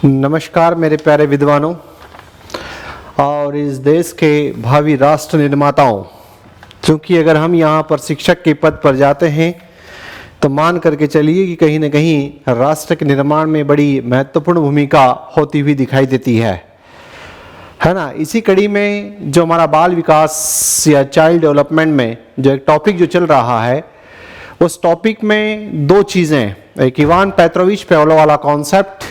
नमस्कार मेरे प्यारे विद्वानों और इस देश के भावी राष्ट्र निर्माताओं। क्योंकि अगर हम यहाँ पर शिक्षक के पद पर जाते हैं तो मान करके चलिए कि कहीं न कहीं राष्ट्र के निर्माण में बड़ी महत्वपूर्ण भूमिका होती हुई दिखाई देती है ना। इसी कड़ी में जो हमारा बाल विकास या चाइल्ड डेवलपमेंट में जो एक टॉपिक जो चल रहा है, उस टॉपिक में दो चीज़ें, एक इवान पेत्रोविच पाव्लोव वाला कॉन्सेप्ट,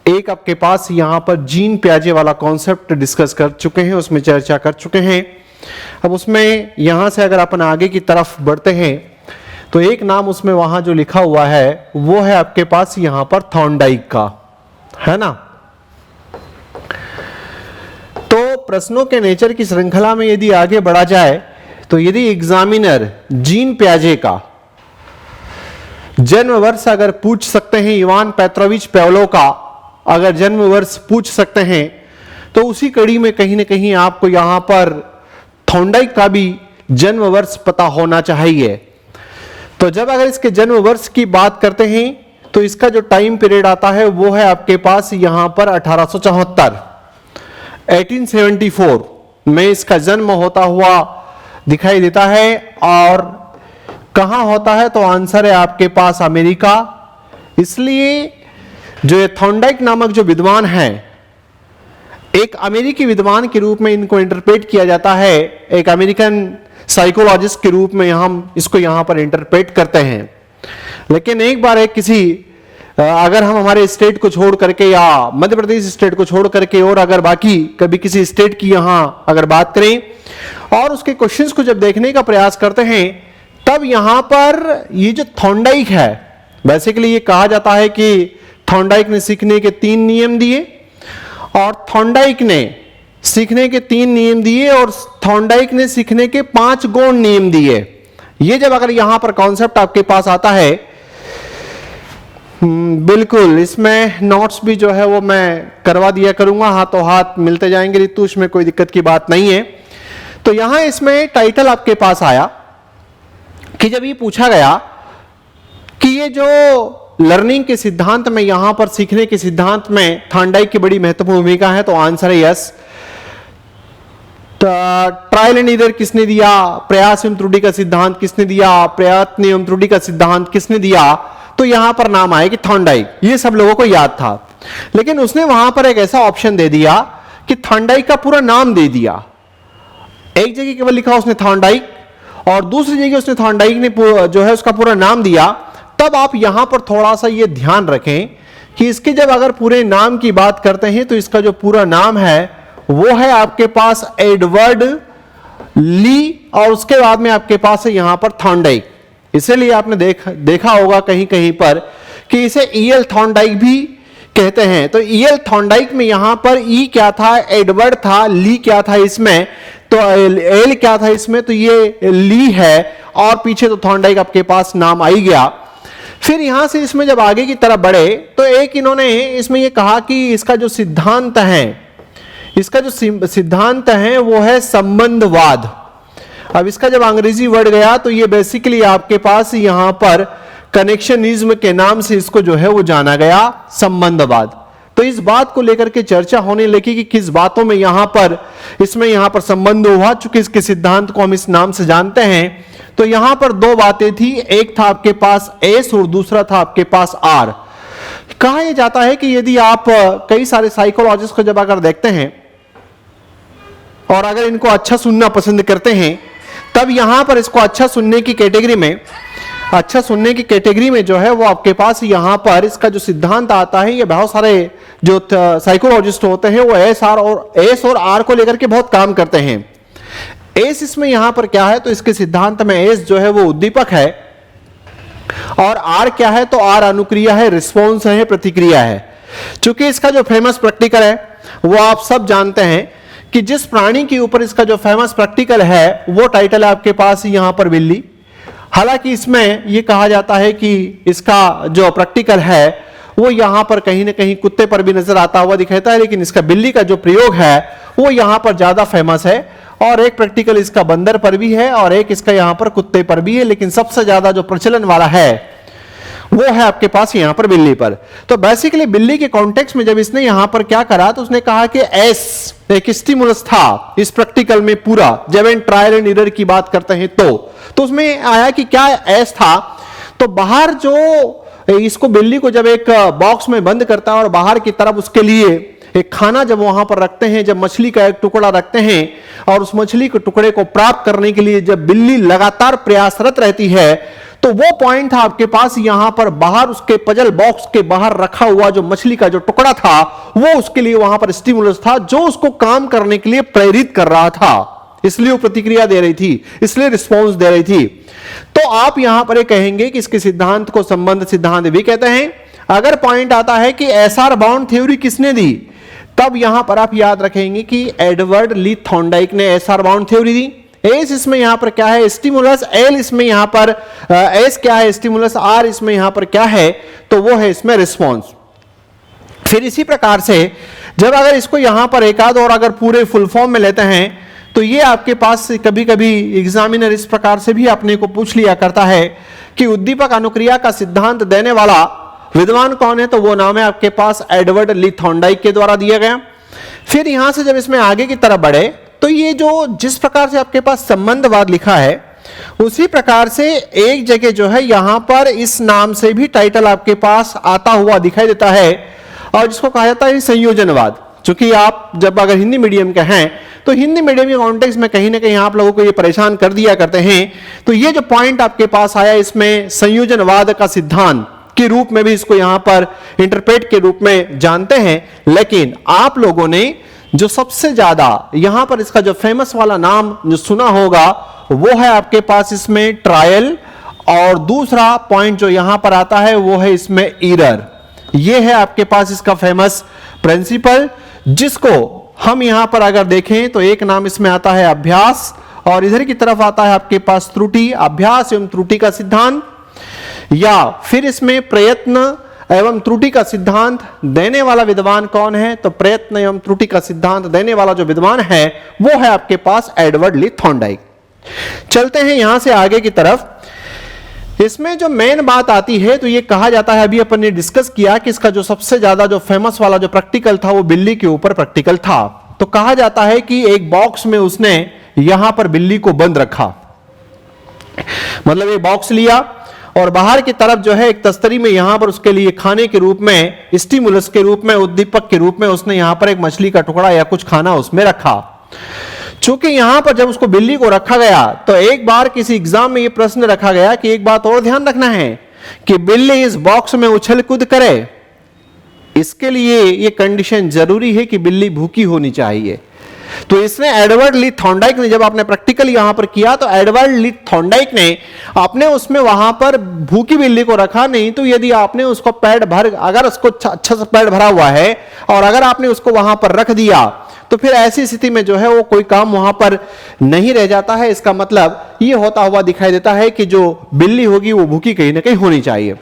एक आपके पास यहाँ पर जीन पियाजे वाला कॉन्सेप्ट डिस्कस कर चुके हैं, उसमें चर्चा कर चुके हैं। अब उसमें यहाँ से अगर अपन आगे की तरफ बढ़ते हैं तो एक नाम उसमें वहाँ जो लिखा हुआ है वो है आपके पास यहाँ पर थॉर्नडाइक का, है ना। तो प्रश्नों के नेचर की श्रृंखला में यदि आगे बढ़ा जाए तो यदि एग्जामिनर जीन पियाजे का जन्म वर्ष अगर पूछ सकते हैं, इवान पेत्रोविच पाव्लोव का अगर जन्म वर्ष पूछ सकते हैं, तो उसी कड़ी में कहीं ना कहीं आपको यहां पर थॉर्नडाइक का भी जन्म वर्ष पता होना चाहिए। तो जब अगर इसके जन्म वर्ष की बात करते हैं तो इसका जो टाइम पीरियड आता है वो है आपके पास यहां पर 1874 में इसका जन्म होता हुआ दिखाई देता है। और कहां होता है तो आंसर है आपके पास अमेरिका। इसलिए जो ये थॉर्नडाइक नामक जो विद्वान हैं, एक अमेरिकी विद्वान के रूप में इनको इंटरप्रेट किया जाता है, एक अमेरिकन साइकोलॉजिस्ट के रूप में हम इसको यहां पर इंटरप्रेट करते हैं। लेकिन एक बार अगर हम हमारे स्टेट को छोड़ करके या मध्य प्रदेश स्टेट को छोड़ करके और अगर बाकी कभी किसी स्टेट की यहां अगर बात करें और उसके क्वेश्चंस को जब देखने का प्रयास करते हैं, तब यहां पर ये जो थॉर्नडाइक है, बेसिकली ये कहा जाता है कि थॉर्नडाइक ने सीखने के 3 नियम दिए और थॉर्नडाइक ने सीखने के 3 नियम दिए और थॉर्नडाइक ने सीखने के 5 गौण नियम दिए। ये जब अगर यहां पर कॉन्सेप्ट आपके पास आता है, बिल्कुल इसमें नोट्स भी जो है वो मैं करवा दिया करूंगा, हाथों हाथ मिलते जाएंगे ऋतु, इसमें कोई दिक्कत की बात नहीं है। तो यहां इसमें टाइटल आपके पास आया कि जब ये पूछा गया कि ये जो लर्निंग के सिद्धांत में, यहां पर सीखने के सिद्धांत में थॉर्नडाइक की बड़ी महत्वपूर्ण भूमिका है, तो आंसर है यस। ट्रायल एंड एरर किसने दिया, प्रयास एवं त्रुटि का सिद्धांत किसने दिया, प्रयत्न एवं त्रुटि का सिद्धांत किसने दिया, तो यहां पर नाम आए कि थॉर्नडाइक। ये सब लोगों को याद था, लेकिन उसने वहां पर एक ऐसा ऑप्शन दे दिया कि थॉर्नडाइक का पूरा नाम दे दिया। एक जगह केवल लिखा उसने थॉर्नडाइक और दूसरी जगह उसने थॉर्नडाइक ने जो है उसका पूरा नाम दिया। तब आप यहां पर थोड़ा सा ये ध्यान रखें कि इसके जब अगर पूरे नाम की बात करते हैं तो इसका जो पूरा नाम है वो है आपके पास एडवर्ड ली और उसके बाद में आपके पास है यहां पर थॉर्नडाइक। इसीलिए आपने देखा होगा कहीं कहीं पर कि इसे ईएल थॉर्नडाइक भी कहते हैं। तो ईएल थॉर्नडाइक में यहां पर ई क्या था, एडवर्ड था, ली क्या था इसमें, तो एल क्या था इसमें, तो ये ली है और पीछे तो थॉर्नडाइक आपके पास नाम आ ही गया। फिर यहां से इसमें जब आगे की तरफ बढ़े तो एक इन्होंने इसमें ये कहा कि इसका जो सिद्धांत है, इसका जो सिद्धांत है वो है संबंधवाद। अब इसका जब अंग्रेजी वर्ड गया तो ये बेसिकली आपके पास यहां पर कनेक्शनिज्म के नाम से इसको जो है वो जाना गया, संबंधवाद। तो इस बात को लेकर के चर्चा होने लगी कि किस बातों में यहां पर संबंध हुआ, चूंकि इसके सिद्धांत को हम इस नाम से जानते हैं। तो यहां पर 2 बातें थी, एक था आपके पास एस और दूसरा था आपके पास आर। कहा यह जाता है कि यदि आप कई सारे साइकोलॉजिस्ट को जब अगर देखते हैं और अगर इनको अच्छा सुनना पसंद करते हैं, तब यहां पर इसको अच्छा सुनने की कैटेगरी में जो है वो आपके पास यहां पर इसका जो सिद्धांत आता है, ये बहुत सारे जो साइकोलॉजिस्ट होते हैं वो एस और आर को लेकर के बहुत काम करते हैं। एस इसमें यहां पर क्या है, तो इसके सिद्धांत में एस जो है वो उद्दीपक है और आर क्या है, तो आर अनुक्रिया है, रिस्पॉन्स है, प्रतिक्रिया है। चूंकि इसका जो फेमस प्रैक्टिकल है वो आप सब जानते हैं कि जिस प्राणी के ऊपर इसका जो फेमस प्रैक्टिकल है वो टाइटल है आपके पास यहां पर बिल्ली। हालांकि इसमें यह कहा जाता है कि इसका जो प्रैक्टिकल है वो यहां पर कहीं ना कहीं कुत्ते पर भी नजर आता हुआ दिखाता है, लेकिन इसका बिल्ली का जो प्रयोग है वो यहां पर ज्यादा फेमस है। और एक प्रैक्टिकल इसका बंदर पर भी है और एक इसका यहां पर कुत्ते पर भी है, लेकिन सबसे ज्यादा जो प्रचलन वाला है वो है आपके पास यहां पर बिल्ली पर। तो बेसिकली बिल्ली के कॉन्टेक्स्ट में जब इसने यहां पर क्या करा तो उसने कहा कि एस एक स्टिमुलस था इस प्रैक्टिकल में पूरा, जब इन ट्रायल एंड एरर की बात करते हैं तो उसमें आया कि क्या एस था। तो बाहर जो इसको बिल्ली को जब एक बॉक्स में बंद करता है और बाहर की तरफ उसके लिए एक खाना जब वहां पर रखते हैं, जब मछली का एक टुकड़ा रखते हैं और उस मछली के टुकड़े को प्राप्त करने के लिए जब बिल्ली लगातार प्रयासरत रहती है, तो वो पॉइंट था आपके पास यहां पर बाहर उसके पजल बॉक्स के बाहर रखा हुआ जो मछली का जो टुकड़ा था वो उसके लिए वहां पर स्टिमुलस था जो उसको काम करने के लिए प्रेरित कर रहा था, इसलिए वो प्रतिक्रिया दे रही थी, इसलिए रिस्पॉन्स दे रही थी। तो आप यहां पर कहेंगे कि इसके सिद्धांत को संबंध सिद्धांत भी कहते हैं। अगर पॉइंट आता है कि एसआर बाउंड थ्योरी किसने दी, तब यहां पर आप याद रखेंगे कि एडवर्ड ली थॉर्नडाइक ने एसआर बाउंड थ्योरी दी। एस इसमें यहां पर क्या है स्टिमुलस, एल इसमें यहां पर एस क्या है स्टिमुलस, आर इसमें यहां पर क्या है तो वो है इसमें रिस्पॉन्स। फिर इसी प्रकार से जब अगर इसको यहां पर एक आध और अगर पूरे फुल फॉर्म में लेते हैं तो ये आपके पास कभी कभी एग्जामिनर इस प्रकार से भी अपने को पूछ लिया करता है कि उद्दीपक अनुक्रिया का सिद्धांत देने वाला विद्वान कौन है, तो वो नाम है आपके पास एडवर्ड ली थॉर्नडाइक के द्वारा दिया गया। फिर यहां से जब इसमें आगे की तरफ बढ़े तो ये जो जिस प्रकार से आपके पास संबंधवाद लिखा है उसी प्रकार से एक जगह जो है यहां पर इस नाम से भी टाइटल आपके पास आता हुआ दिखाई देता है और जिसको कहा जाता है संयोजनवाद। चूंकि आप जब अगर हिंदी मीडियम के हैं तो हिंदी मीडियम के कॉन्टेक्स्ट में कहीं ना कहीं आप लोगों को ये परेशान कर दिया करते हैं, तो ये जो पॉइंट आपके पास आया इसमें संयोजनवाद का सिद्धांत के रूप में भी इसको यहां पर इंटरप्रेट के रूप में जानते हैं। लेकिन आप लोगों ने जो सबसे ज्यादा यहां पर इसका जो फेमस वाला नाम जो सुना होगा वो है आपके पास इसमें ट्रायल, और दूसरा पॉइंट जो यहां पर आता है वो है इसमें एरर। ये है आपके पास इसका फेमस प्रिंसिपल, जिसको हम यहां पर अगर देखें तो एक नाम इसमें आता है अभ्यास और इधर की तरफ आता है आपके पास त्रुटि, अभ्यास एवं त्रुटि का सिद्धांत, या फिर इसमें प्रयत्न एवं त्रुटि का सिद्धांत देने वाला विद्वान कौन है, तो प्रयत्न एवं त्रुटि का सिद्धांत देने वाला जो विद्वान है वो है आपके पास एडवर्ड ली थॉर्नडाइक। चलते हैं यहां से आगे की तरफ। इसमें जो मेन बात आती है तो ये कहा जाता है, अभी अपन ने डिस्कस किया कि इसका जो सबसे ज्यादा जो फेमस वाला जो प्रैक्टिकल था वो बिल्ली के ऊपर प्रैक्टिकल था। तो कहा जाता है कि एक बॉक्स में उसने यहां पर बिल्ली को बंद रखा, मतलब एक बॉक्स लिया और बाहर की तरफ जो है एक तस्तरी में यहां पर उसके लिए खाने के रूप में, स्टिमुलस के रूप में, उद्दीपक के रूप में उसने यहां पर एक मछली का टुकड़ा या कुछ खाना उसमें रखा। चूंकि यहां पर जब उसको बिल्ली को रखा गया तो एक बार किसी एग्जाम में यह प्रश्न रखा गया कि एक बात और ध्यान रखना है कि बिल्ली इस बॉक्स में उछल कूद करे, इसके लिए यह कंडीशन जरूरी है कि बिल्ली भूखी होनी चाहिए। तो इसने एडवर्ड ली थॉर्नडाइक ने जब आपने प्रैक्टिकल यहां पर किया तो एडवर्ड ली थॉर्नडाइक ने आपने उसमें वहां पर भूखी बिल्ली को रखा, नहीं तो यदि आपने उसको पेट भर, अगर उसको अच्छा सा पेट भरा हुआ है और अगर आपने उसको वहां पर रख दिया तो फिर ऐसी स्थिति में जो है वो कोई काम वहां पर नहीं रह जाता है। इसका मतलब ये होता हुआ दिखाई देता है कि जो बिल्ली होगी वो भूखी कहीं ना कहीं होनी चाहिए।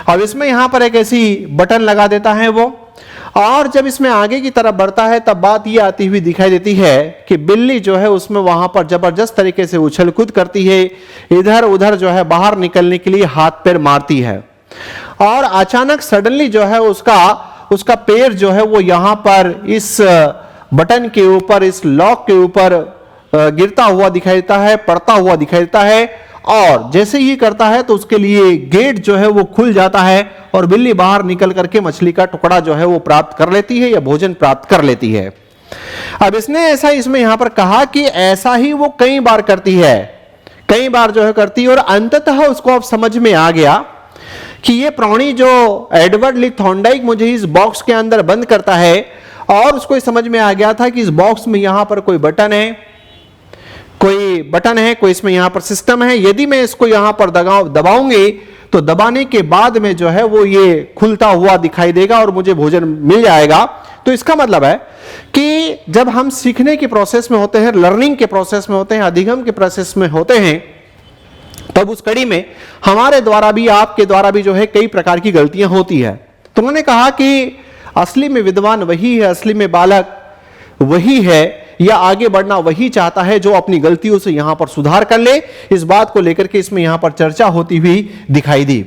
अब इसमें यहां पर एक ऐसी बटन लगा देता है वो, और जब इसमें आगे की तरफ बढ़ता है तब बात ये आती हुई दिखाई देती है कि बिल्ली जो है उसमें वहां पर जबरदस्त तरीके से उछल कूद करती है, इधर उधर जो है बाहर निकलने के लिए हाथ पैर मारती है और अचानक सडनली जो है उसका पैर जो है वो यहां पर इस बटन के ऊपर, इस लॉक के ऊपर गिरता हुआ दिखाई देता है, पड़ता हुआ दिखाई देता है, और जैसे ही करता है तो उसके लिए गेट जो है वो खुल जाता है और बिल्ली बाहर निकल करके मछली का टुकड़ा जो है वो प्राप्त कर लेती है या भोजन प्राप्त कर लेती है। अब इसने ऐसा इसमें यहां पर कहा कि ऐसा ही वो कई बार करती है, कई बार जो है करती है, और अंततः उसको अब समझ में आ गया कि ये प्राणी जो एडवर्ड ली थॉर्नडाइक मुझे इस बॉक्स के अंदर बंद करता है, और उसको समझ में आ गया था कि इस बॉक्स में यहां पर कोई बटन है, कोई इसमें यहां पर सिस्टम है, यदि मैं इसको यहां पर दबाऊंगी तो दबाने के बाद में जो है वो ये खुलता हुआ दिखाई देगा और मुझे भोजन मिल जाएगा। तो इसका मतलब है कि जब हम सीखने की प्रोसेस में होते हैं, लर्निंग के प्रोसेस में होते हैं, अधिगम के प्रोसेस में होते हैं, तब उस कड़ी में हमारे द्वारा भी, आपके द्वारा भी जो है कई प्रकार की गलतियां होती है। तो उन्होंने कहा कि असली में विद्वान वही है, असली में बालक वही है, या आगे बढ़ना वही चाहता है जो अपनी गलतियों से यहां पर सुधार कर ले। इस बात को लेकर के इसमें यहां पर चर्चा होती हुई दिखाई दी।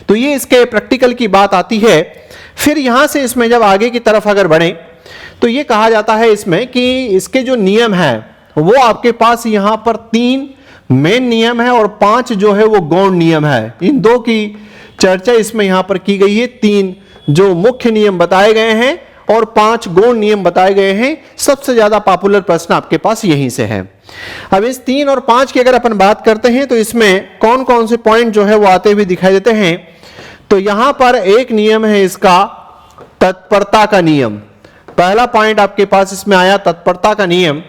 तो ये इसके प्रैक्टिकल की बात आती है। फिर यहां से इसमें जब आगे की तरफ अगर बढ़े तो ये कहा जाता है इसमें कि इसके जो नियम है वो आपके पास यहां पर 3 मेन नियम है और 5 जो है वो गौण नियम है। इन 2 की चर्चा इसमें यहां पर की गई है। 3 जो मुख्य नियम बताए गए हैं और 5 गौण नियम बताए गए हैं। सबसे ज्यादा पॉपुलर प्रश्न आपके पास यहीं से है। अब इस 3 और 5 की अगर अपन बात करते हैं तो इसमें कौन कौन से पॉइंट जो है वो आते हुए दिखाई देते हैं। तो यहां पर एक नियम है इसका तत्परता का नियम। पहला पॉइंट आपके पास इसमें आया तत्परता का नियम।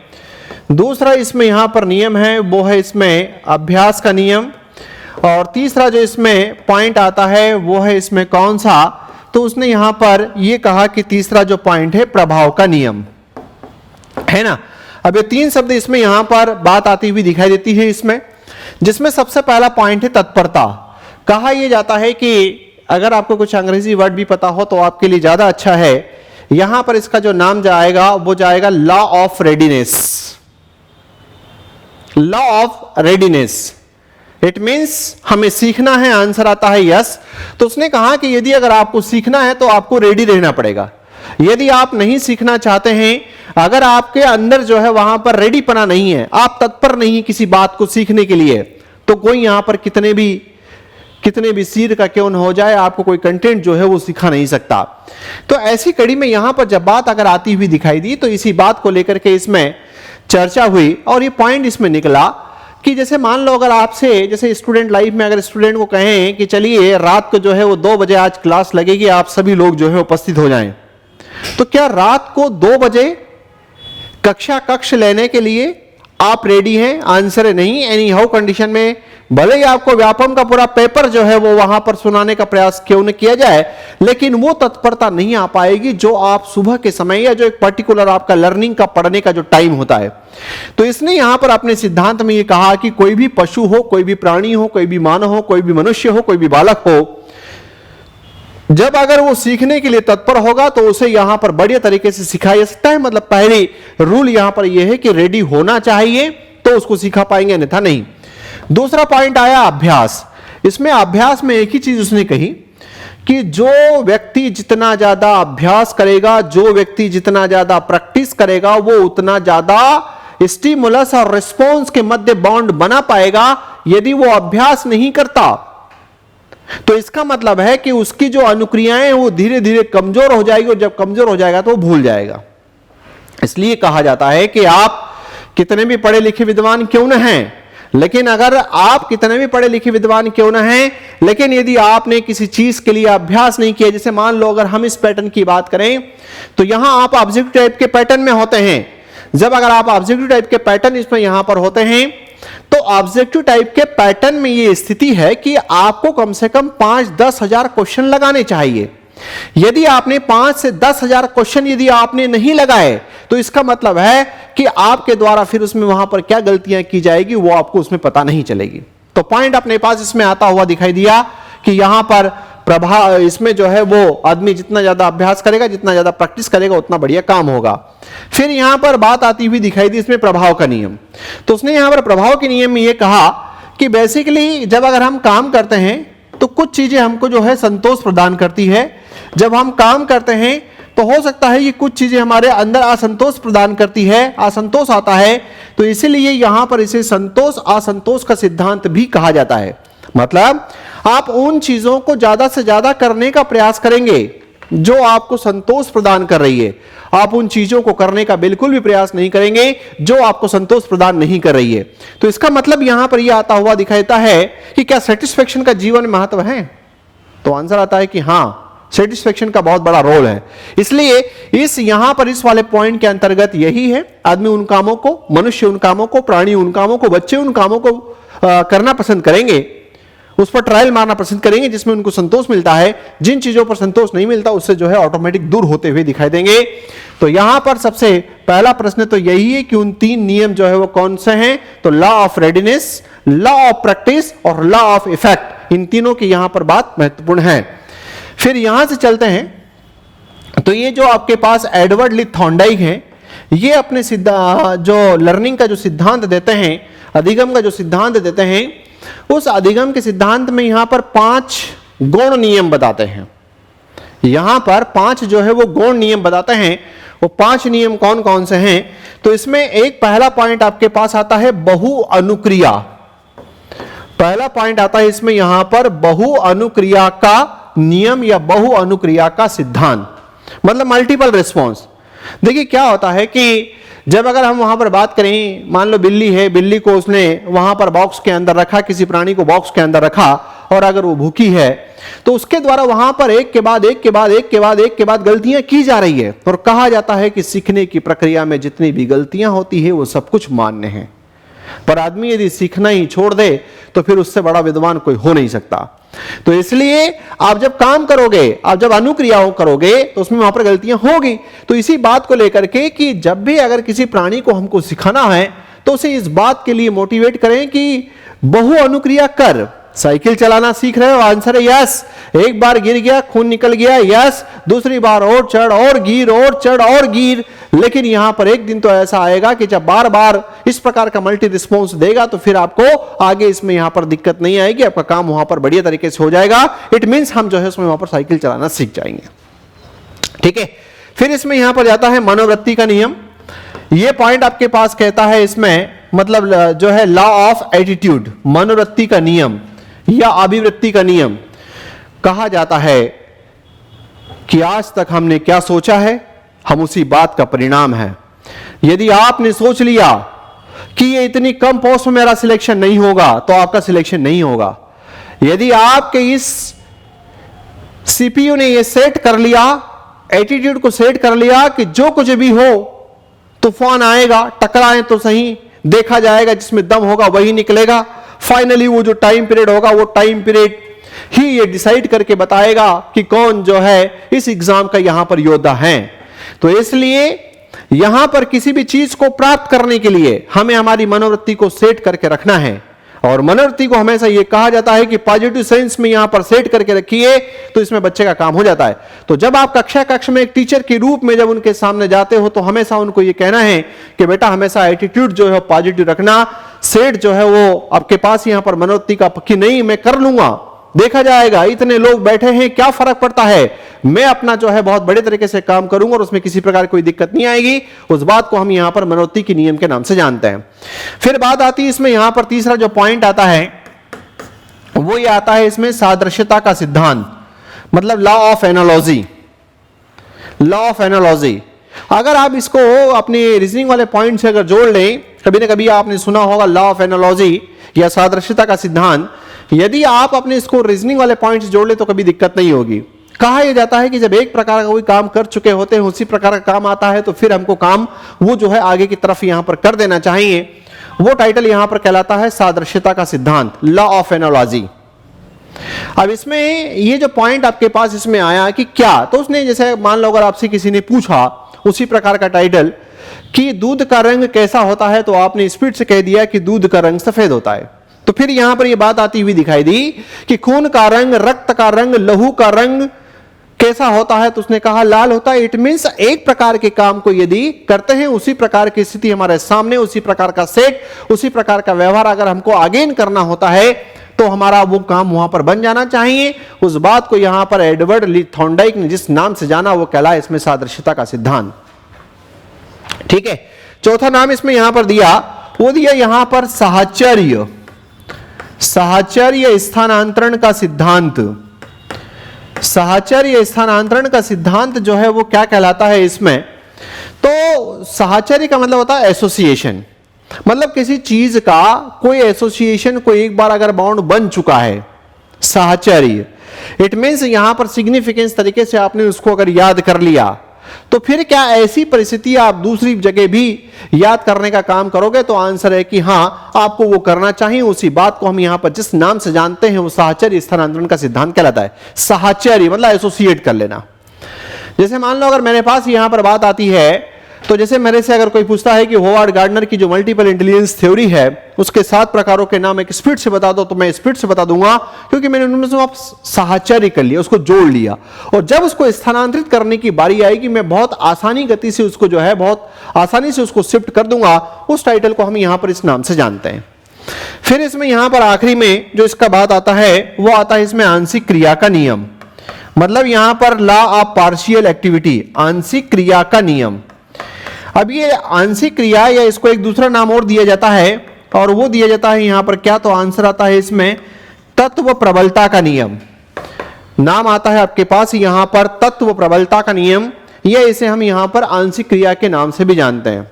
दूसरा इसमें यहां पर नियम है वो है इसमें अभ्यास का नियम। और तीसरा जो इसमें पॉइंट आता है वो है इसमें कौन सा, तो उसने यहां पर यह कहा कि तीसरा जो पॉइंट है प्रभाव का नियम, है ना। अब ये 3 शब्द इसमें यहां पर बात आती हुई दिखाई देती है इसमें, जिसमें सबसे पहला पॉइंट है तत्परता। कहा यह जाता है कि अगर आपको कुछ अंग्रेजी वर्ड भी पता हो तो आपके लिए ज्यादा अच्छा है। यहां पर इसका जो नाम जाएगा वो जाएगा law of readiness. Law of readiness it means हमें सीखना है, आंसर आता है यस। तो उसने कहा कि यदि अगर आपको सीखना है तो आपको रेडी रहना पड़ेगा। यदि आप नहीं सीखना चाहते हैं, अगर आपके अंदर जो है वहां पर रेडीपना नहीं है, आप तत्पर नहीं किसी बात को सीखने के लिए, तो कोई यहां पर कितने भी सीर का क्यों न हो जाए, आपको कोई कंटेंट जो है वो सिखा नहीं सकता। तो ऐसी कड़ी में यहां पर जब बात अगर आती हुई दिखाई दी तो इसी बात को लेकर के इसमें चर्चा हुई और ये पॉइंट इसमें निकला कि जैसे मान लो अगर आपसे जैसे स्टूडेंट लाइफ में अगर स्टूडेंट को कहें कि चलिए रात को जो है वो 2 बजे आज क्लास लगेगी, आप सभी लोग जो है उपस्थित हो जाएं, तो क्या रात को 2 बजे कक्ष लेने के लिए आप रेडी हैं? आंसर है नहीं। एनी हाउ कंडीशन में भले ही आपको व्यापम का पूरा पेपर जो है वो वहां पर सुनाने का प्रयास क्यों न किया जाए, लेकिन वो तत्परता नहीं आ पाएगी जो आप सुबह के समय या जो एक पर्टिकुलर आपका लर्निंग का पढ़ने का जो टाइम होता है। तो इसने यहां पर अपने सिद्धांत में ये कहा कि कोई भी पशु हो, कोई भी प्राणी हो, कोई भी मानव हो, कोई भी मनुष्य हो, कोई भी बालक हो, जब अगर वो सीखने के लिए तत्पर होगा तो उसे यहां पर बढ़िया तरीके से सिखाया जा सकता है। मतलब पहली रूल यहां पर यह है कि रेडी होना चाहिए तो उसको सिखा पाएंगे, अन्यथा नहीं। दूसरा पॉइंट आया अभ्यास। इसमें अभ्यास में एक ही चीज उसने कही कि जो व्यक्ति जितना ज्यादा अभ्यास करेगा, जो व्यक्ति जितना ज्यादा प्रैक्टिस करेगा, वो उतना ज्यादा स्टिमुलस और रिस्पॉन्स के मध्य बॉन्ड बना पाएगा। यदि वो अभ्यास नहीं करता तो इसका मतलब है कि उसकी जो अनुक्रियाएं हैं वो धीरे धीरे कमजोर हो जाएगी और जब कमजोर हो जाएगा तो वो भूल जाएगा। इसलिए कहा जाता है कि आप कितने भी पढ़े लिखे विद्वान क्यों न हैं, लेकिन अगर आप कितने भी पढ़े लिखे विद्वान क्यों न हैं, लेकिन यदि आपने किसी चीज के लिए अभ्यास नहीं किया, जैसे मान लो अगर हम इस पैटर्न की बात करें तो यहां आप ऑब्जेक्टिव टाइप के पैटर्न में होते हैं। जब अगर आप ऑब्जेक्टिव टाइप के पैटर्न इसमें यहां पर होते हैं तो ऑब्जेक्टिव टाइप के पैटर्न में यह स्थिति है कि आपको कम से कम 5-10 हजार क्वेश्चन लगाने चाहिए। यदि आपने 5 से 10 हजार क्वेश्चन यदि आपने नहीं लगाए तो इसका मतलब है कि आपके द्वारा फिर उसमें वहां पर क्या गलतियां की जाएगी वो आपको उसमें पता नहीं चलेगी। तो पॉइंट अपने पास इसमें आता हुआ दिखाई दिया कि यहां पर प्रभाव इसमें जो है वो आदमी जितना ज्यादा अभ्यास करेगा, जितना ज्यादा प्रैक्टिस करेगा, उतना बढ़िया काम होगा। फिर यहां पर बात आती हुई दिखाई दी इसमें प्रभाव का नियम। तो उसने यहां पर प्रभाव के नियम में यह कहा कि बेसिकली जब अगर हम काम करते हैं तो कुछ चीजें हमको जो है संतोष प्रदान करती है। जब हम काम करते हैं तो हो सकता है ये कुछ चीजें हमारे अंदर असंतोष प्रदान करती है, असंतोष आता है। तो इसीलिए यहां पर इसे संतोष असंतोष का सिद्धांत भी कहा जाता है। मतलब आप उन चीजों को ज्यादा से ज्यादा करने का प्रयास करेंगे जो आपको संतोष प्रदान कर रही है। आप उन चीजों को करने का बिल्कुल भी प्रयास नहीं करेंगे जो आपको संतोष प्रदान नहीं कर रही है। तो इसका मतलब यहां पर यह आता हुआ दिखाई देता है कि क्या सेटिस्फेक्शन का जीवन में महत्व है? तो आंसर आता है कि हां, सेटिस्फेक्शन का बहुत बड़ा रोल है। इसलिए इस यहां पर इस वाले पॉइंट के अंतर्गत यही है, आदमी उन कामों को, मनुष्य उन कामों को, प्राणी उन कामों को, बच्चे उन कामों को करना पसंद करेंगे, उस पर ट्रायल मारना पसंद करेंगे जिसमें उनको संतोष मिलता है। जिन चीजों पर संतोष नहीं मिलता उससे जो है ऑटोमेटिक दूर होते हुए दिखाई देंगे। तो यहां पर सबसे पहला प्रश्न तो यही है कि उन 3 नियम जो है वो कौन से हैं? तो law of readiness, law of practice और लॉ ऑफ इफेक्ट। इन तीनों की यहां पर बात महत्वपूर्ण है। फिर यहां से चलते हैं तो ये जो आपके पास एडवर्ड ली थॉर्नडाइक है, ये अपने जो लर्निंग का जो सिद्धांत देते हैं, अधिगम का जो सिद्धांत देते हैं, उस अधिगम के सिद्धांत में यहां पर 5 गौण नियम बताते हैं। यहां पर 5 जो है वो गौण नियम बताते हैं। वो 5 नियम कौन कौन से हैं? तो इसमें एक पहला पॉइंट आपके पास आता है बहु अनुक्रिया। पहला पॉइंट आता है इसमें यहां पर बहु अनुक्रिया का नियम या बहु अनुक्रिया का सिद्धांत, मतलब मल्टीपल रिस्पॉन्स। देखिए क्या होता है कि जब अगर हम वहां पर बात करें, मान लो बिल्ली है, बिल्ली को उसने वहां पर बॉक्स के अंदर रखा, किसी प्राणी को बॉक्स के अंदर रखा, और अगर वो भूखी है तो उसके द्वारा वहां पर एक के बाद एक के बाद एक के बाद एक के बाद गलतियां की जा रही है। और कहा जाता है कि सीखने की प्रक्रिया में जितनी भी गलतियां होती है वो सब कुछ मान्य है। पर आदमी यदि सीखना ही छोड़ दे तो फिर उससे बड़ा विद्वान कोई हो नहीं सकता। तो इसलिए आप जब काम करोगे, आप जब अनुक्रियाओं करोगे तो उसमें वहां पर गलतियां होगी। तो इसी बात को लेकर के कि जब भी अगर किसी प्राणी को हमको सिखाना है तो उसे इस बात के लिए मोटिवेट करें कि बहु अनुक्रिया कर। साइकिल चलाना सीख रहे हो, आंसर है यस। एक बार गिर गया, खून निकल गया, यस। दूसरी बार और चढ़ और गिर और चढ़ और गिर। लेकिन यहां पर एक दिन तो ऐसा आएगा कि जब बार बार इस प्रकार का मल्टी रिस्पॉन्स देगा तो फिर आपको आगे इसमें यहां पर दिक्कत नहीं आएगी, आपका काम वहां पर बढ़िया तरीके से हो जाएगा। इट मीन्स हम जो है उसमें वहां पर साइकिल चलाना सीख जाएंगे। ठीक है, फिर इसमें यहां पर जाता है मनोवृत्ति का नियम। यह पॉइंट आपके पास कहता है इसमें, मतलब जो है लॉ ऑफ एटीट्यूड, मनोवृत्ति का नियम या अभिवृत्ति का नियम। कहा जाता है कि आज तक हमने क्या सोचा है हम उसी बात का परिणाम है। यदि आपने सोच लिया कि ये इतनी कम पोस्ट में मेरा सिलेक्शन नहीं होगा तो आपका सिलेक्शन नहीं होगा। यदि आपके इस सीपीयू ने ये सेट कर लिया, एटीट्यूड को सेट कर लिया कि जो कुछ भी हो तूफान आएगा, टकराए तो सही, देखा जाएगा, जिसमें दम होगा वही निकलेगा। फाइनली वो जो टाइम पीरियड होगा वो टाइम पीरियड ही ये डिसाइड करके बताएगा कि कौन जो है इस एग्जाम का यहां पर योद्धा है। तो इसलिए यहां पर किसी भी चीज को प्राप्त करने के लिए हमें हमारी मनोवृत्ति को सेट करके रखना है। और मनोवृत्ति को हमेशा यह कहा जाता है कि पॉजिटिव सेंस में यहां पर सेट करके रखिए तो इसमें बच्चे का काम हो जाता है। तो जब आप कक्ष में एक टीचर के रूप में जब उनके सामने जाते हो तो हमेशा उनको यह कहना है कि बेटा हमेशा एटीट्यूड जो है पॉजिटिव रखना। सेट जो है वो आपके पास यहां पर मनोवृत्ति का पक्की नहीं, मैं कर लूंगा, देखा जाएगा, इतने लोग बैठे हैं, क्या फर्क पड़ता है, मैं अपना जो है बहुत बड़े तरीके से काम करूंगा और उसमें किसी प्रकार कोई दिक्कत नहीं आएगी। उस बात को हम यहां पर मनोवृत्ति के नियम के नाम से जानते हैं। फिर बात आती है इसमें यहां पर तीसरा जो पॉइंट आता है वो ये आता है इसमें सादृश्यता का सिद्धांत, मतलब law of analogy. Law of analogy अगर आप इसको अपने रीजनिंग वाले पॉइंट से अगर जोड़ लें, कभी ना कभी आपने सुना होगा लॉ ऑफ एनालॉजी या सादृश्यता का सिद्धांत। यदि आप अपने इसको रीजनिंग वाले पॉइंट से जोड़ ले तो कभी दिक्कत नहीं होगी। कहा यह जाता है कि जब एक प्रकार का कोई काम कर चुके होते हैं, उसी प्रकार का काम आता है तो फिर हमको काम वो जो है आगे की तरफ यहां पर कर देना चाहिए। वो टाइटल यहां पर कहलाता है सादृश्यता का सिद्धांत, लॉ ऑफ एनालॉजी। अब इसमें ये जो पॉइंट आपके पास इसमें आया कि क्या, तो उसने जैसे मान लो अगर आपसे किसी ने पूछा उसी प्रकार का टाइटल कि दूध का रंग कैसा होता है तो आपने स्पीड से कह दिया कि दूध का रंग सफेद होता है। तो फिर यहां पर यह बात आती हुई दिखाई दी कि खून का रंग, रक्त का रंग, लहू का रंग कैसा होता है तो उसने कहा लाल होता है। इट मींस एक प्रकार के काम को यदि करते हैं उसी प्रकार की स्थिति हमारे सामने, उसी प्रकार का सेट, उसी प्रकार का व्यवहार अगर हमको अगेन करना होता है तो हमारा वो काम वहां पर बन जाना चाहिए। उस बात को यहां पर एडवर्ड ली थॉर्नडाइक ने जिस नाम से जाना वो कहला इसमें सादृश्यता का सिद्धांत। ठीक है, चौथा नाम इसमें यहां पर दिया, वो दिया यहां पर साहचर्य, साहचर्य स्थानांतरण का सिद्धांत। साहचर्य स्थानांतरण का सिद्धांत जो है वो क्या कहलाता है इसमें, तो साहचर्य का मतलब होता है एसोसिएशन, मतलब किसी चीज का कोई एसोसिएशन, कोई एक बार अगर बाउंड बन चुका है, साहचर्य। इट मींस यहां पर सिग्निफिकेंस तरीके से आपने उसको अगर याद कर लिया तो फिर क्या ऐसी परिस्थिति आप दूसरी जगह भी याद करने का काम करोगे, तो आंसर है कि हां आपको वो करना चाहिए। उसी बात को हम यहां पर जिस नाम से जानते हैं वो साहचर्य स्थानांतरण का सिद्धांत कहलाता है। साहचर्य मतलब एसोसिएट कर लेना। जैसे मान लो अगर मेरे पास यहां पर बात आती है तो जैसे मेरे से अगर कोई पूछता है कि होवार्ड गार्डनर की जो मल्टीपल इंटेलिजेंस थ्योरी है उसके 7 प्रकारों के नाम एक स्पीड से बता दो, तो मैं स्पीड से बता दूंगा क्योंकि मैंने उनमें से साहचर्य कर लिया, उसको जोड़ लिया। और जब उसको स्थानांतरित करने की बारी आएगी मैं बहुत आसानी गति से उसको जो है बहुत आसानी से उसको शिफ्ट कर दूंगा। उस टाइटल को हम यहां पर इस नाम से जानते हैं। फिर इसमें यहां पर आखिरी में जो इसका बात आता है वो आता है इसमें आंशिक क्रिया का नियम, मतलब यहां पर लॉ ऑफ पार्शियल एक्टिविटी, आंशिक क्रिया का नियम। अब ये आंशिक क्रिया या इसको एक दूसरा नाम और दिया जाता है और वो दिया जाता है यहां पर क्या, तो आंसर आता है इसमें तत्व प्रबलता का नियम। नाम आता है आपके पास यहां पर तत्व प्रबलता का नियम, या इसे हम यहां पर आंशिक क्रिया के नाम से भी जानते हैं।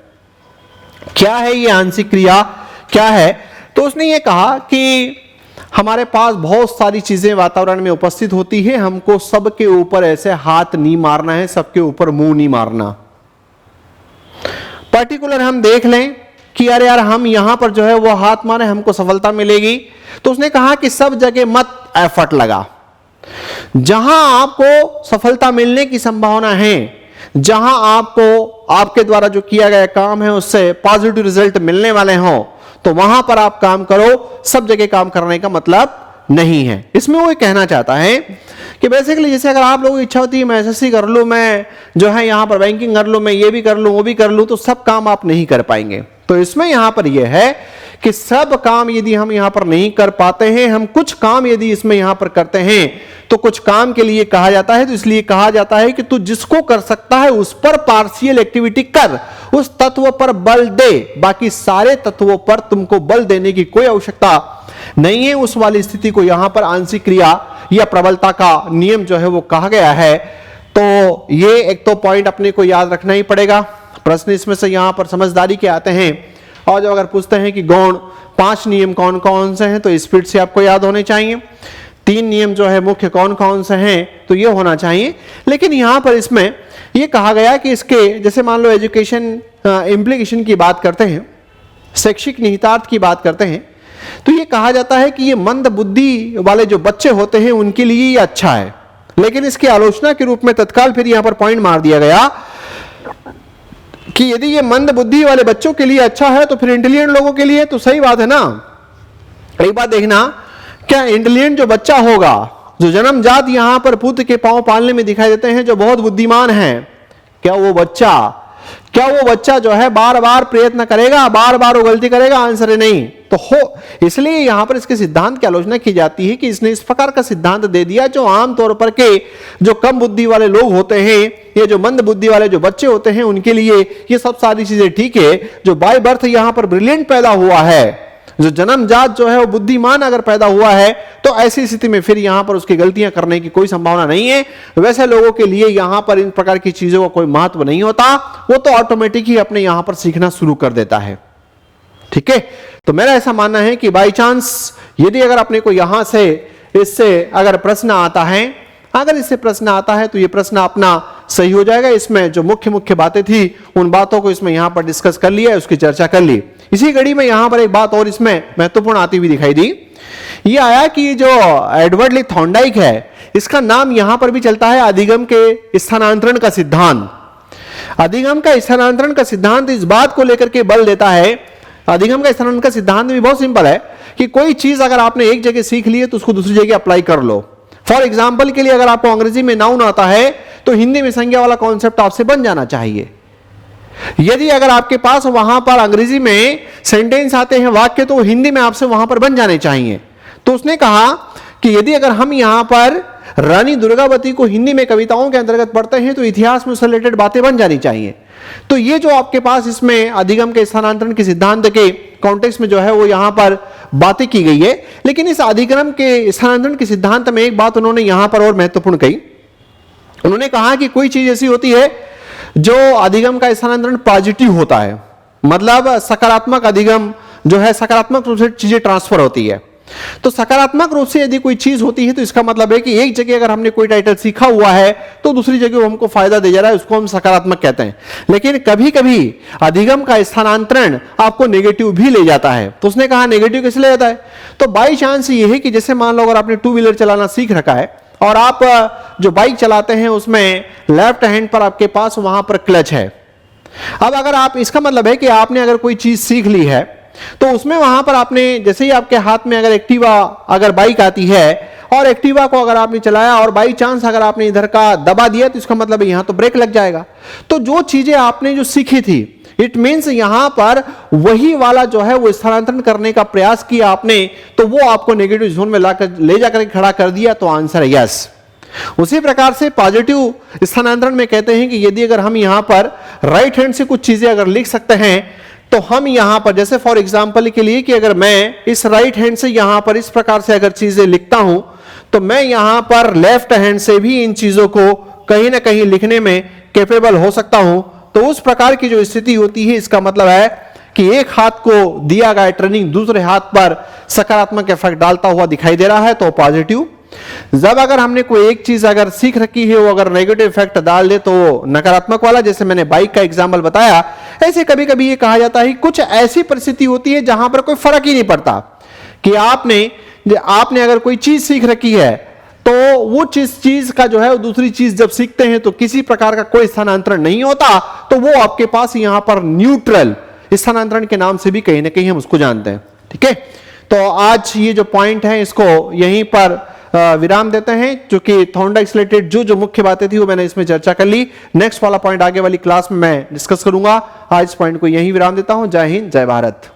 क्या है ये आंशिक क्रिया, क्या है? तो उसने ये कहा कि हमारे पास बहुत सारी चीजें वातावरण में उपस्थित होती है, हमको सबके ऊपर ऐसे हाथ नहीं मारना है, सबके ऊपर मुंह नहीं मारना। पर्टिकुलर हम देख लें कि अरे यार हम यहां पर जो है वो हाथ मारे हमको सफलता मिलेगी, तो उसने कहा कि सब जगह मत एफर्ट लगा। जहां आपको सफलता मिलने की संभावना है, जहां आपको आपके द्वारा जो किया गया काम है उससे पॉजिटिव रिजल्ट मिलने वाले हों, तो वहां पर आप काम करो। सब जगह काम करने का मतलब नहीं है। इसमें वो कहना चाहता है कि बेसिकली जैसे अगर आप लोगों की इच्छा होती है मैं एसएससी कर लूं, मैं जो है यहां पर बैंकिंग कर लूं, मैं ये भी कर लूं वो भी कर लूं, तो सब काम आप नहीं कर पाएंगे। तो इसमें यहां पर यह है कि सब काम यदि हम यहां पर नहीं कर पाते हैं, हम कुछ काम यदि इसमें यहां पर करते हैं तो कुछ काम के लिए कहा जाता है, तो इसलिए कहा जाता है कि तू जिसको कर सकता है उस पर पार्शियल एक्टिविटी कर, उस तत्व पर बल दे, बाकी सारे तत्वों पर तुमको बल देने की कोई आवश्यकता नहीं है। उस वाली स्थिति को यहां पर आंशिक क्रिया या प्रबलता का नियम जो है वो कहा गया है। तो ये एक तो पॉइंट अपने को याद रखना ही पड़ेगा। प्रश्न इसमें से यहां पर समझदारी के आते हैं, और जब अगर पूछते हैं कि गौण 5 नियम कौन कौन से हैं, तो स्पीड से आपको याद होने चाहिए। 3 नियम जो है मुख्य कौन कौन से हैं, तो ये होना चाहिए। लेकिन यहां पर इसमें ये कहा गया कि इसके जैसे मान लो एजुकेशन इम्प्लीकेशन की बात करते हैं, शैक्षिक निहितार्थ की बात करते हैं, तो ये कहा जाता है कि ये मंद बुद्धि वाले जो बच्चे होते हैं उनके लिए ये अच्छा है। लेकिन इसकी आलोचना के रूप में तत्काल फिर यहां पर पॉइंट मार दिया गया कि यदि ये मंद बुद्धि वाले बच्चों के लिए अच्छा है तो फिर इंटेलिजेंट लोगों के लिए तो सही बात है ना। एक बात देखना, क्या इंटेलिजेंट जो बच्चा होगा, जो जन्मजात यहां पर पुत्र के पांव पालने में दिखाई देते हैं, जो बहुत बुद्धिमान है, क्या वो बच्चा जो है बार बार प्रयत्न करेगा, बार बार वो गलती करेगा? आंसर है नहीं। तो हो इसलिए यहां पर इसके सिद्धांत की आलोचना की जाती है कि इसने इस प्रकार का सिद्धांत दे दिया जो आमतौर पर के जो कम बुद्धि वाले लोग होते हैं, ये जो मंद बुद्धि वाले जो बच्चे होते हैं, उनके लिए ये सब सारी चीजें ठीक है। जो बाय बर्थ यहां पर ब्रिलियंट पैदा हुआ है, जो जन्मजात जो है वो बुद्धिमान अगर पैदा हुआ है, तो ऐसी स्थिति में फिर यहां पर उसकी गलतियां करने की कोई संभावना नहीं है। वैसे लोगों के लिए यहां पर इन प्रकार की चीजों का कोई महत्व नहीं होता, वो तो ऑटोमेटिक ही अपने यहां पर सीखना शुरू कर देता है। ठीक है, तो मेरा ऐसा मानना है कि बाई चांस यदि अगर अपने को यहां से इससे अगर प्रश्न आता है, अगर इससे प्रश्न आता है तो ये प्रश्न अपना सही हो जाएगा। इसमें जो मुख्य मुख्य बातें थी उन बातों को इसमें यहां पर डिस्कस कर लिया, उसकी चर्चा कर ली। इसी कड़ी में यहां पर एक बात और इसमें महत्वपूर्ण आती हुई दिखाई दी, ये आया कि जो एडवर्ड ली थॉर्नडाइक है, इसका नाम यहां पर भी चलता है अधिगम के स्थानांतरण का सिद्धांत। अधिगम का स्थानांतरण का सिद्धांत इस बात को लेकर के बल देता है, अधिगम का स्थानांतरण का सिद्धांत भी बहुत सिंपल है कि कोई चीज अगर आपने एक जगह सीख ली है तो उसको दूसरी जगह अप्लाई कर लो। फॉर एग्जाम्पल के लिए अगर आपको अंग्रेजी में नाउन आता है तो हिंदी में संज्ञा वाला कॉन्सेप्ट आपसे बन जाना चाहिए। यदि अगर आपके पास वहां पर अंग्रेजी में सेंटेंस आते हैं, वाक्य, तो हिंदी में आपसे वहां पर बन जाने चाहिए। तो उसने कहा कि यदि अगर हम यहां पर रानी दुर्गावती को हिंदी में कविताओं के अंतर्गत पढ़ते हैं तो इतिहास में उससे रिलेटेड बातें बन जानी चाहिए। तो ये जो आपके पास इसमें अधिगम के स्थानांतरण के सिद्धांत के कॉन्टेक्स्ट में जो है वो यहां पर बातें की गई है। लेकिन इस अधिगम के स्थानांतरण के सिद्धांत में एक बात उन्होंने यहां पर और महत्वपूर्ण कही। उन्होंने कहा कि कोई चीज ऐसी होती है जो अधिगम का स्थानांतरण पॉजिटिव होता है, मतलब सकारात्मक अधिगम जो है सकारात्मक रूप से चीजें ट्रांसफर होती है। तो सकारात्मक रूप से यदि कोई चीज होती है तो इसका मतलब है कि एक जगह अगर हमने कोई टाइटल सीखा हुआ है तो दूसरी जगह वो हमको फायदा दे जा रहा है, उसको हम सकारात्मक कहते हैं। लेकिन कभी कभी अधिगम का स्थानांतरण आपको नेगेटिव भी ले जाता है। तो उसने कहा नेगेटिव कैसे ले जाता है? तो बाई चांस ये है कि जैसे मान लो अगर आपने 2 व्हीलर चलाना सीख रखा है और आप जो बाइक चलाते हैं उसमें लेफ्ट हैंड पर आपके पास वहां पर क्लच है। अब अगर आप, इसका मतलब है कि आपने अगर कोई चीज सीख ली है तो उसमें वहां पर आपने जैसे ही आपके हाथ में अगर एक्टिवा अगर बाइक आती है और एक्टिवा को अगर आपने चलाया और बाई चांस अगर आपने इधर का दबा दिया तो इसका मतलब यहां तो ब्रेक लग जाएगा। तो जो चीजें आपने जो सीखी थी, इट मींस यहां पर वही वाला जो है वो स्थानांतरण करने का प्रयास किया आपने, तो वो आपको नेगेटिव जोन में लाकर ले जाकर खड़ा कर दिया, तो आंसर है यस। उसी प्रकार से पॉजिटिव स्थानांतरण में कहते हैं कि यदि अगर हम यहां पर राइट हैंड से कुछ चीजें अगर लिख सकते हैं तो हम यहां पर जैसे फॉर एग्जांपल के लिए कि अगर मैं इस राइट हैंड से यहां पर इस प्रकार से अगर चीजें लिखता हूं तो मैं यहां पर लेफ्ट हैंड से भी इन चीजों को कहीं ना कहीं लिखने में कैपेबल हो सकता हूं। तो उस प्रकार की जो स्थिति होती है, इसका मतलब है कि एक हाथ को दिया गया ट्रेनिंग दूसरे हाथ पर सकारात्मक इफेक्ट डालता हुआ दिखाई दे रहा है, तो पॉजिटिव। जब अगर हमने कोई एक चीज अगर सीख रखी है वो अगर नेगेटिव इफेक्ट डाल दे तो नकारात्मक वाला, जैसे मैंने बाइक का एग्जांपल बताया। ऐसे कभी कभी ये कहा जाता है कुछ ऐसी परिस्थिति होती है जहां पर कोई फर्क ही नहीं पड़ता कि आपने अगर कोई चीज सीख रखी है तो वो चीज का जो है वो दूसरी चीज जब सीखते हैं तो किसी प्रकार का कोई स्थानांतरण नहीं होता, तो वो आपके पास यहां पर न्यूट्रल स्थानांतरण के नाम से भी कहीं ना कहीं हम उसको जानते हैं। ठीक है, तो आज ये जो पॉइंट है इसको यहीं पर विराम देते हैं, क्योंकि थॉर्नडाइक से रिलेटेड जो मुख्य बातें थी वो मैंने इसमें चर्चा कर ली। नेक्स्ट वाला पॉइंट आगे वाली क्लास में मैं डिस्कस करूंगा। आज इस पॉइंट को यहीं विराम देता हूं। जय हिंद, जय भारत।